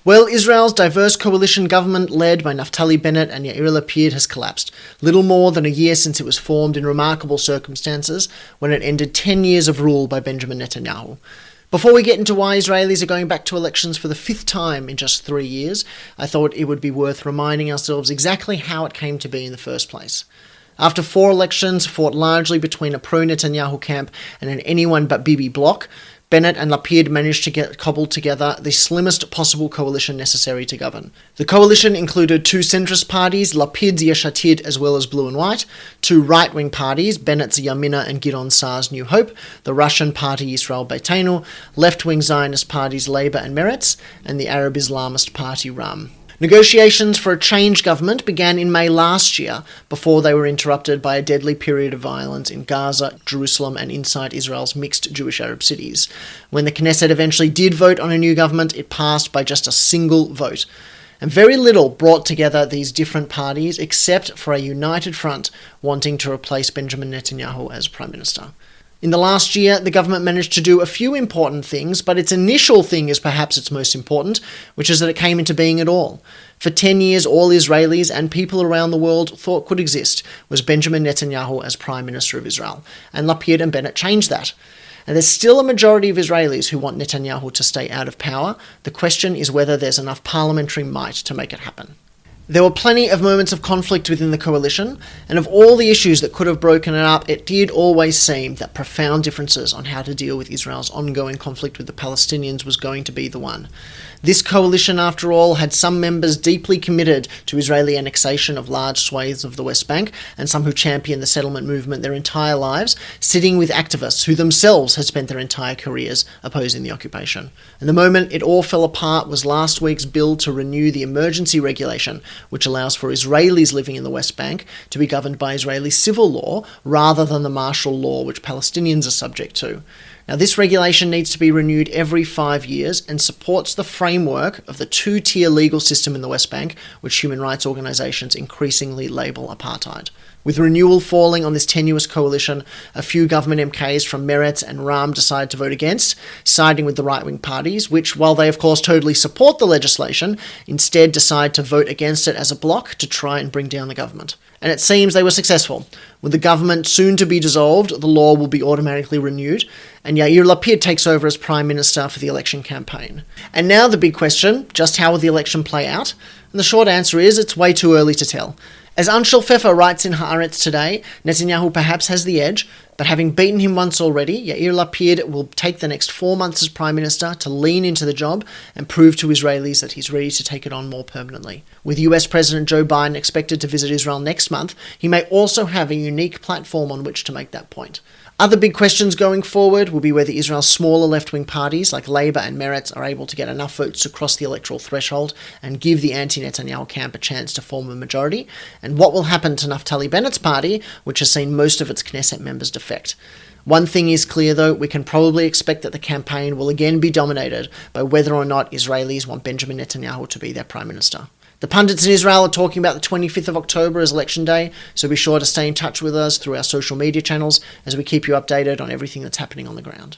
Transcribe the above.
Well, Israel's diverse coalition government led by Naftali Bennett and Yair Lapid has collapsed, little more than a year since it was formed in remarkable circumstances when it ended 10 years of rule by Benjamin Netanyahu. Before we get into why Israelis are going back to elections for the 5th time in just 3 years, I thought it would be worth reminding ourselves exactly how it came to be in the first place. After 4 elections fought largely between a pro-Netanyahu camp and an anyone but Bibi bloc, Bennett and Lapid managed to get cobbled together the slimmest possible coalition necessary to govern. The coalition included 2 centrist parties, Lapid's Yesh Atid as well as Blue and White, 2 right-wing parties, Bennett's Yamina and Gideon Saar's New Hope, the Russian party Israel Beitenu, left-wing Zionist parties Labour and Meretz, and the Arab Islamist party Ram. Negotiations for a changed government began in May last year, before they were interrupted by a deadly period of violence in Gaza, Jerusalem and inside Israel's mixed Jewish-Arab cities. When the Knesset eventually did vote on a new government, it passed by just a single vote. And very little brought together these different parties except for a united front wanting to replace Benjamin Netanyahu as Prime Minister. In the last year, the government managed to do a few important things, but its initial thing is perhaps its most important, which is that it came into being at all. For 10 years, all Israelis and people around the world thought could exist was Benjamin Netanyahu as Prime Minister of Israel, and Lapid and Bennett changed that. And there's still a majority of Israelis who want Netanyahu to stay out of power. The question is whether there's enough parliamentary might to make it happen. There were plenty of moments of conflict within the coalition, and of all the issues that could have broken it up, it did always seem that profound differences on how to deal with Israel's ongoing conflict with the Palestinians was going to be the one. This coalition, after all, had some members deeply committed to Israeli annexation of large swathes of the West Bank, and some who championed the settlement movement their entire lives, sitting with activists who themselves had spent their entire careers opposing the occupation. And the moment it all fell apart was last week's bill to renew the emergency regulation, which allows for Israelis living in the West Bank to be governed by Israeli civil law rather than the martial law which Palestinians are subject to. Now, this regulation needs to be renewed every 5 years and supports the framework of the 2-tier legal system in the West Bank, which human rights organisations increasingly label apartheid. With renewal falling on this tenuous coalition, a few government MKs from Meretz and Ram decided to vote against, siding with the right-wing parties, which, while they of course totally support the legislation, instead decide to vote against it as a bloc to try and bring down the government. And it seems they were successful. With the government soon to be dissolved, the law will be automatically renewed, and Yair Lapid takes over as Prime Minister for the election campaign. And now the big question, just how will the election play out? And the short answer is, it's way too early to tell. As Anshel Pfeffer writes in Haaretz today, Netanyahu perhaps has the edge, but having beaten him once already, Yair Lapid will take the next 4 months as Prime Minister to lean into the job and prove to Israelis that he's ready to take it on more permanently. With US President Joe Biden expected to visit Israel next month, he may also have a unique platform on which to make that point. Other big questions going forward will be whether Israel's smaller left-wing parties like Labour and Meretz are able to get enough votes to cross the electoral threshold and give the anti-Netanyahu camp a chance to form a majority, and what will happen to Naftali Bennett's party, which has seen most of its Knesset members defect. One thing is clear though, we can probably expect that the campaign will again be dominated by whether or not Israelis want Benjamin Netanyahu to be their Prime Minister. The pundits in Israel are talking about the 25th of October as election day, so be sure to stay in touch with us through our social media channels as we keep you updated on everything that's happening on the ground.